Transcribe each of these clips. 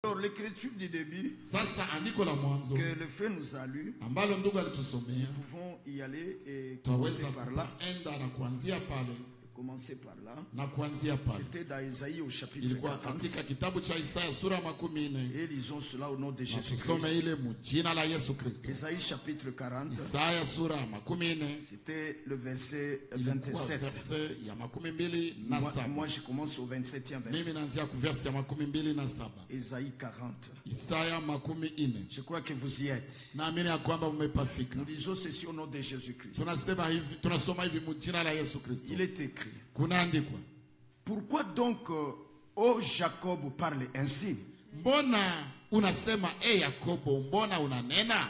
Alors l'écriture du début Sasa andiko la mwanzo que le frère nous a lu, ambalo ndugu alitusomea, nous pouvons y aller et commencer twaweza par là. kuenda na kuanzia pale Commencer par là. na kuanzia pale. C'était dans Isaïe au chapitre Ilikuwa 40. katika kitabu cha Isaya sura ya 40. Et lisons cela au nom de Na Jésus-Christ. tusome ile mjina la Yesu Kristo. Isaïe chapitre 40. Isaya sura ya 40. C'était le verset Ilikuwa 27. verse ya 27. Moi, je commence au 27e verset. Mimi naanzia ku verse ya 27. Isaïe 40. Isaya 40. Je crois que vous y êtes. Naamini ya kwamba mmepafika. Nous lisons ceci au nom de Jésus-Christ. Tunasema hivi, tunasoma hivi mjina la Yesu Kristo. Il est écrit. Kunaandikwa. Pourquoi donc, ô Jacob, parle ainsi? Mbona unasema Yakobo, mbona unanena?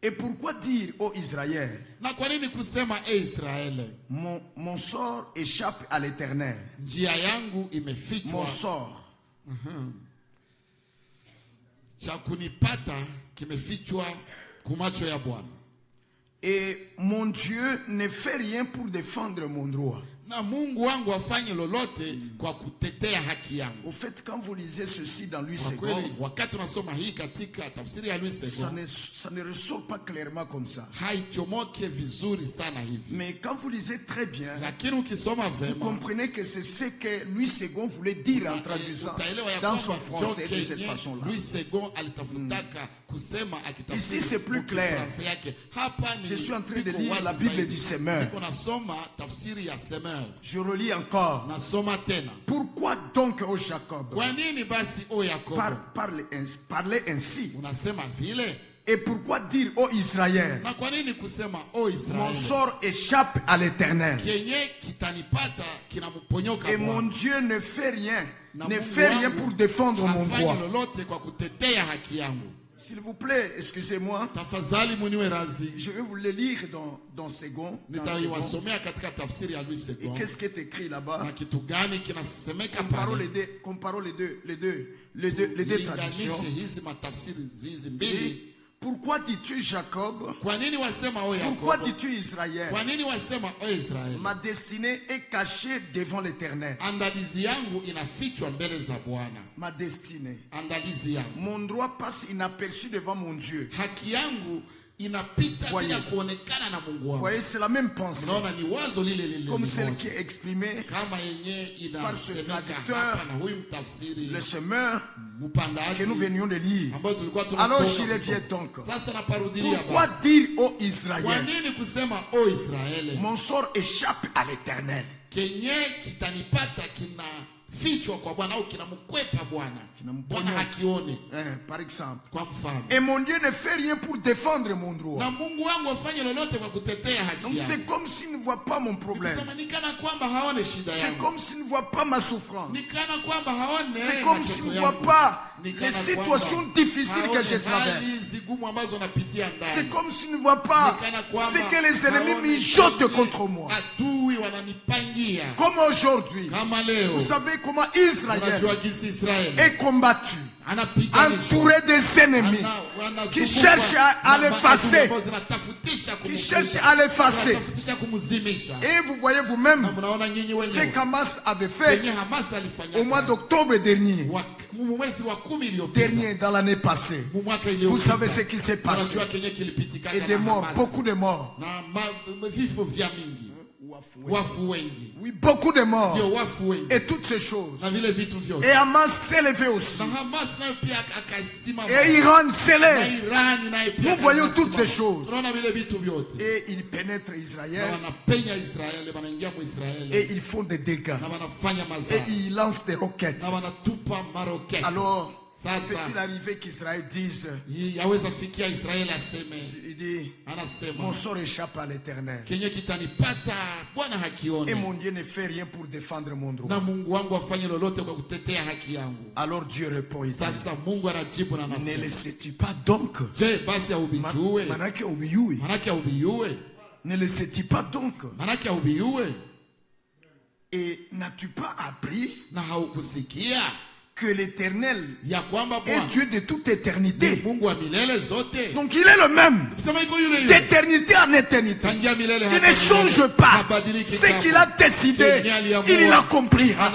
Et pourquoi dire, ô Israël? Na kwa nini kusema Israeli? Mon sort échappe à l'Éternel. Njia yangu imefichwa. Mon sort. Cha kunipata kimefichwa kumacho ya Bwana. Et mon Dieu ne fait rien pour défendre mon droit. Na Mungu wangu afanye lolote kwa kutetea haki yangu. Au fait, quand vous lisez ceci dans Louis Kwa II, kweli, wakati unasoma hii katika tafsiri ya Louis ça II, ça ne ressort pas clairement comme ça. haichomoke vizuri sana hivi. Mais quand vous lisez très bien, Lakini ukisoma vous vema, comprenez que c'est ce que Louis II voulait dire en traduisant utaelewa ya dans kwamba son français de cette Kenye façon-là. Louis II alitafutaka kusema akitafsiri. Ici, c'est plus clair. Kifaransa yake. Hapa ni Je suis en train de iko lire wazi la Bible zaidi. du Semeur. Niko nasoma tafsiri ya Semeur. Je relis encore. Nasoma tena. Pourquoi donc, ô Jacob, Kwa nini basi o Yakobo parlez ainsi? unasema vile? Et pourquoi dire, ô Israël, Na kwa nini kusema o mon Israeli? sort échappe à l'Éternel? Kenye kitanipata kinamponyoka Et Bwana. mon Dieu ne fait rien, Na ne Mungu fait rien wangu pour défendre mon hafanyi droit. lolote kwa kutetea haki yangu. S'il vous plaît, excusez-moi, Tafadhali muniwe razi. je vais vous le lire dans Second. Nitaiwasomea katika tafsiri ya Louis Et II. qu'est-ce qui est écrit là-bas? Na kitu gani kinasemeka Comparons pale? les deux traductions. Linganishe hizi matafsiri hizi mbili. Et pourquoi dis-tu Jacob? Kwa nini wasema o Pourquoi Yakobo? dis-tu Israël? Kwa nini wasema o Israeli? Ma destinée est cachée devant l'Éternel. Andalizi yangu inafichwa mbele za Bwana. Ma destinée. Andalizi yangu. Mon droit passe inaperçu devant mon Dieu. Haki yangu inapita bila kuonekana na Mungu Vous wangu. voyez, c'est la même pensée. Unaona ni wazo lile lile. Comme celle qui est exprimée kama yenye par ce inasemeka traducteur, hapa na huyu mtafsiri le semeur mpandaji que nous venions de lire. ambayo tulikuwa Alors tunasoma. j'y reviens donc. Sasa naparudilia Pourquoi basi. dire ô Kwa Israël, nini kusema o Israeli? mon sort échappe à l'Éternel? Kenye kitanipata kinafichwa kwa Bwana au kinamkwepa Bwana. Bwana hakioni. Par exemple. Kwa mfano. Et mon Dieu ne fait rien pour défendre mon droit. Na Mungu wangu afanye lolote kwa kutetea haki Donc yangu. c'est comme s'il ne voit pas mon problème. Kusema ni kana kwamba haone shida C'est yangu. comme s'il ne voit pas ma souffrance. Ni kana kwamba haone C'est comme mateso s'il ne yangu. voit pas Ni les kana situations kwamba difficiles que je haone hali traverse. zigumu ambazo napitia ndani. C'est comme s'il ne voit pas Ni kana kwamba ce que les ennemis haone mijotent kenye contre moi. adui wananipangia. Comme aujourd'hui. Kama leo. Vous savez comment Israël Unajua jinsi Israeli est combattu, anapiganishwa. entouré des ennemis qui cherchent à l'effacer, qui cherchent à l'effacer. Et vous voyez vous-même ce qu'Hamas avait fait au mois d'octobre dernier, dans l'année passée. Vous savez ce qui s'est passé. Et des morts, beaucoup de morts. Oui, beaucoup de morts. Et toutes ces choses. Et Hamas s'est levé aussi. Et Iran s'est levé. Nous voyons toutes ces choses. Et ils pénètrent Israël. Et ils font des dégâts. Et ils lancent des roquettes. Alors, peut-il arriver qu'Israël dise, il dit, mon sort échappe à l'Éternel. Et mon Dieu ne fait rien pour défendre mon droit. Alors Dieu répond, il dit, ne le sais-tu pas donc? Ne le sais-tu pas donc? Et n'as-tu pas appris que l'Éternel est Dieu de toute éternité? Donc il est le même d'éternité en éternité. Il ne change pas. Ce qu'il a décidé, il l'accomplira.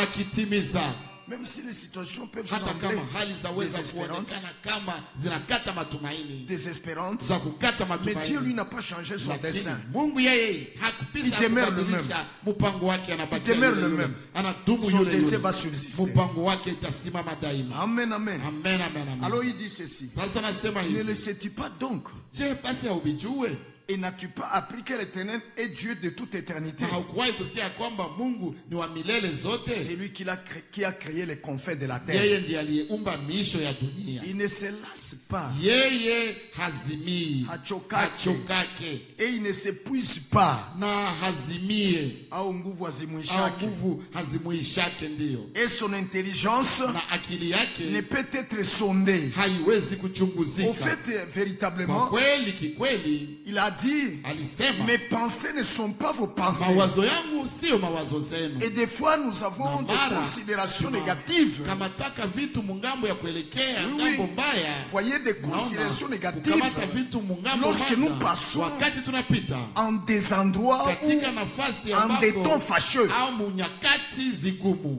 Même si les situations peuvent hata sembler kama hali zaweza kuonekana kama zinakata matumaini, désespérantes, za kukata mais Dieu matumaini, lui n'a pas changé son lakini dessein. Mungu yeye hakupisa Il demeure le kubadilisha mpango wake, anabakia demeure yule le yule, même. anadumu Son yule dessein yule, va subsister. mpango wake itasimama daima. Amen, amen. Amen, amen, amen. Alors il dit ceci. Sasa nasema Ne hivi, le sais-tu pas donc? je, basi haubijue? Et n'as-tu pas appris que l'Éternel est Dieu de toute éternité? Na haukuwahi kusikia kwamba Mungu ni wa milele zote? C'est lui qui a créé les confins de la terre. Yeye ndiye aliyeumba miisho ya dunia. Il ne se lasse pas. Yeye hazimii, Hachokake. hachokake, Et il ne s'épuise pas. na hazimie, Au nguvu au hazimwishake. nguvu hazimuishake. Ndiyo, Et son intelligence na akili ne yake peut être sondée. haiwezi Au kuchunguzika. fait, Kwa véritablement, kweli, kikweli, il a dit, alisema mes pensées ne sont pas vos pensées. mawazo yangu sio mawazo zenu. Et des fois, nous avons Na des mara, considérations négatives. kamataka vitu mungambo ya kuelekea Oui, ngambo oui. mbaya. Voyez des Naona, considérations négatives kukamata vitu mungambo lorsque nous moja, passons wakati tunapita en des endroits katika où, nafasi en des temps ambako fâcheux, au munyakati zigumu,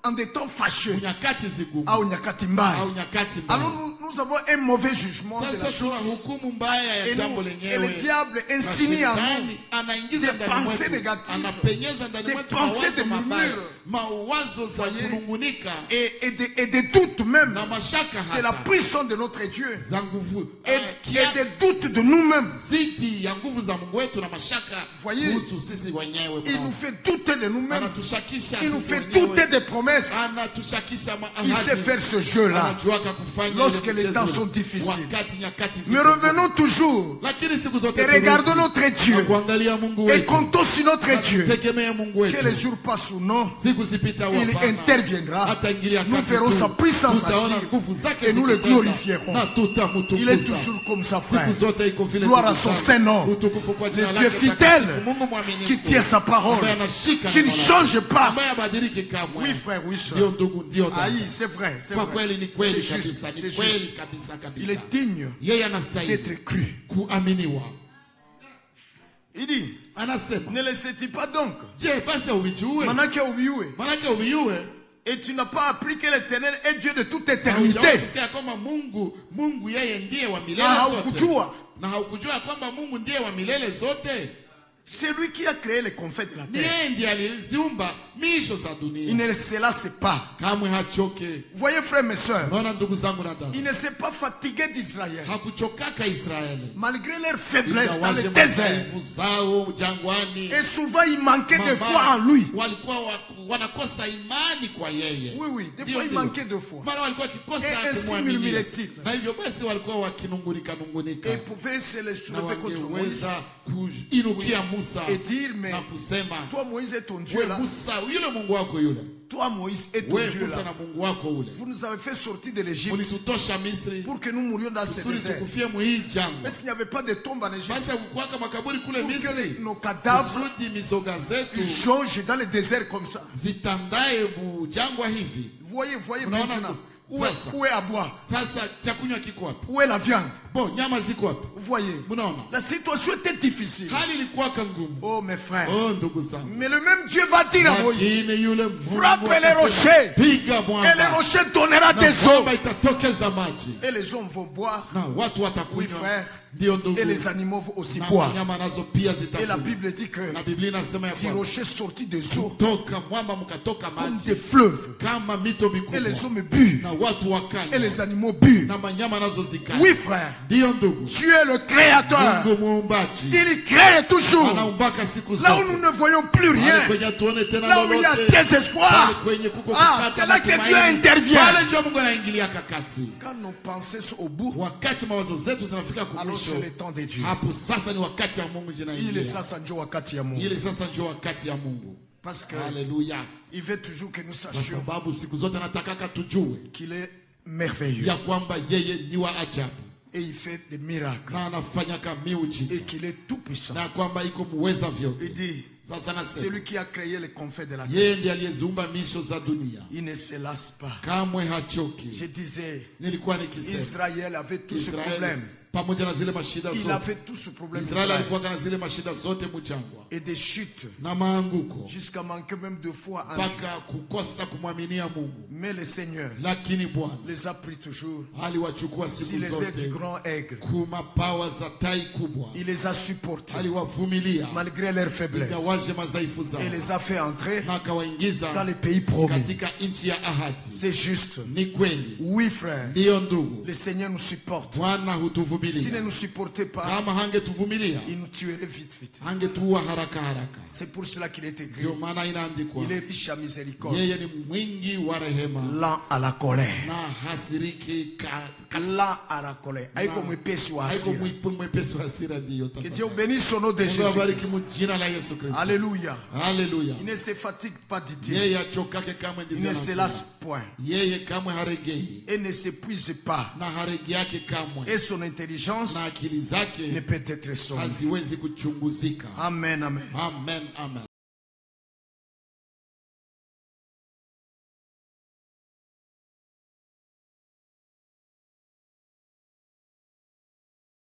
en des temps fâcheux, munyakati zigumu au nyakati mbaya. au nyakati mbaya. Alors nous avons un mauvais jugement de la Sasa tuna chose. hukumu mbaya ya Et, jambo et lenyewe. le diable Na insinue en nous shetani anaingiza des ndani pensées mwetu, négatives, anapenyeza ndani des mwetu pensées de mawazo mabaya, murmure. mawazo za Voyez? kunungunika et des doutes même na mashaka de la hata puissance de notre Dieu za nguvu et des doutes de nous-mêmes. zidi ya nguvu za Mungu wetu na mashaka Voyez? kuhusu sisi wenyewe. Il nous fait douter de nous-mêmes. Anatushakisha Il nous sisi fait wenyewe. douter des promesses. Anatushakisha Il sait maahadi. faire ce jeu-là. Anajuaka kufanya Lorsque ile les mchezo temps sont difficiles. wakati nyakati Mais ziko revenons ngumu. toujours Lakini siku zote et regardons turudi notre na Dieu kuangalia Mungu et wetu. comptons sur notre Dieu. Tegemea Mungu Que les wetu. jours passent ou non, Siku zipita au il hapana, interviendra. ataingilia Nous kati verrons tu. sa puissance Tutaona agir nguvu zake et nous le zikitenda. glorifierons. Na tutamtukuza. Il est toujours comme ça, frère. Siku zote iko vile Gloire à siku son sana. Saint-Nom. Utukufu kwa jina Le lake Dieu fidèle takatifu. Mungu mwaminifu. qui tient sa parole, Ambaye anashika qui ne neno lake. change pas. Ambaye habadiliki kamwe. Oui, frère, oui, Ndio soeur. ndugu, ndio dada. Aïe, c'est vrai, c'est Kwa vrai. kweli ni kweli C'est juste, kabisa, ni c'est kweli juste. kabisa kabisa. Il est digne Yeye anastahili d'être cru. kuaminiwa. Il dit, Anasema, ne le sais-tu pas donc? je, basi uvijue? Manake ubiue. Manake uvijue? Et tu n'as pas appris que l'Éternel est Dieu de toute Haujawahi éternité. kusikia kwamba Mungu yeye ndiye wa milele Na zote. haukujua. Na haukujua kwamba Mungu ndiye wa milele zote? C'est lui qui a créé les confins de la Ni terre. yeye ndiye aliziumba miisho za Il dunia. ne se lasse pas. Kamwe hachoke. Voyez, frères et sœurs, Naona ndugu zangu na dada, il ne s'est pas fatigué d'Israël. hakuchokaka Israeli. Malgré leur faiblesse dans le Ingawaje désert. madhaifu zao jangwani, Et souvent, il manquait de mama foi en lui. walikuwa wanakosa imani kwa yeye. Oui, oui, des Ndio, fois, il ndio. manquait de foi. Mara walikuwa wakikosa Et ainsi kumwaminia. murmurait-il. Na hivyo basi walikuwa wakinungunika Et nungunika. il pouvait se le Na soulever contre Moïse wangeweza kuinukia Musa et dire, mais na kusema, toi, Moïse, est ton Dieu we là. Musa, yule Mungu wako yule, Toi, Moïse, est ton we Dieu Musa là. na Mungu wako ule, Vous nous avez fait sortir de l'Égypte mulitutosha Misri pour que nous mourions dans ce kusudi désert. tukufie muhii jangwa. Est-ce qu'il n'y avait pas de tombe en Égypte Basi hakukuwaka makaburi kule pour que Misri nos cadavres kusudi mizoga zetu jongent dans le désert comme ça? zitandae mujangwa hivi. Voyez Unaona maintenant. tu? Sasa. Où est à boire? Sasa chakunywa kiko wapi? Où est la viande? Bo, nyama ziko wapi? Voyez. Munaona La situation était difficile. hali ilikuwaka ngumu. Oh, mes frères. Oh, ndugu zangu, Mais le même Dieu va dire à Moïse, lakini yule Mungu frappe les akasema, rochers, piga et les mwamba rochers donnera na des eaux. mwamba itatokeza maji Et les hommes vont boire, na watu oui watakunywa. frère, Ndio ndugu, et les animaux vont aussi na boire. wanyama nazo pia Et la zitakunywa. Bible dit que Na Biblia inasema ya du kwamba rocher sortit des eaux toka mwamba mkatoka comme maji des fleuves. kama mito Et mikubwa, les hommes burent, na watu et wakanywa les animaux burent. na manyama nazo zikanywa. Oui frère, Ndio ndugu, Dieu est le créateur. Mungu muumbaji Il crée toujours. anaumbaka siku Là où zote. nous ne voyons plus Pale rien, kwenye tuone tena là où il y a lolote, désespoir, pale kwenye kuko ah, kukata c'est là que matumaini, Dieu intervient. pale ndio Mungu anaingilia kakati. Quand nos pensées sont au bout, Wakati mawazo zetu zinafika alors kumwisho, c'est le temps de Dieu. hapo sasa ni wakati ya Mungu Il est jinaingia. ça, ndio wakati ya Mungu. Ile sasa ndio wakati ya Mungu. Parce que Haleluya. il veut toujours que nous Kwa sachions sababu siku zote anatakaka tujue qu'il est merveilleux ya kwamba yeye ni wa ajabu et il fait des miracles na anafanyaka et miujiza qu'il est tout puissant. na kwamba iko muweza Il vyote. dit, Sasa c'est nasema lui qui a créé les confins de la terre. yeye ndiye aliyeziumba misho za dunia, Il ne se lasse pas. kamwe hachoki. Je disais, Nilikuwa nikisema Israël avait tout ce Israeli problème. pamoja na zile mashida Il zote, avait tout ce problème Israeli Israël. alikuwa na zile mashida zote mjangwa Et des chutes na maanguko jusqu'à manquer même de foi en Dieu. mpaka kukosa kumwaminia Mungu. Mais le Seigneur lakini Bwana les a pris toujours aliwachukua si siku les ailes du zote grand aigle. kumabawa za tai kubwa, Il les a supportés aliwavumilia malgré leur faiblesse ingawaje madhaifu zao, et les a fait entrer na akawaingiza dans le pays promis. katika nchi ya ahadi. C'est juste. Ni kweli, Oui, frère. ndiyo ndugu, Le Seigneur nous supporte. Bwana S'il ne hutuvumilia. nous supportait pas, Kama hangetuvumilia il nous tuerait vite, vite. hangetuua haraka haraka. C'est pour cela qu'il est écrit. Ndio maana inaandikwa, Il est riche à miséricorde, yeye ni mwingi wa rehema lent à la colère. na hasiriki Lent à la colère. Haiko mwepesi wa haiko hasira. mwepesi wa hasira. Ndiyo, Que Dieu bénisse son nom de Mungu awabariki Jésus. mu jina la Yesu Kristo. Alléluia. Haleluya. Il ne se fatigue pas, dit-il. Yeye achokake kamwe, Il ndivyo ne se anasema. lasse point. Yeye kamwe haregei Et ne s'épuise pas. na haregi yake kamwe, Et son intelligence na akili ne zake peut être sondée. haziwezi kuchunguzika. Amen, amen. Amen, amen.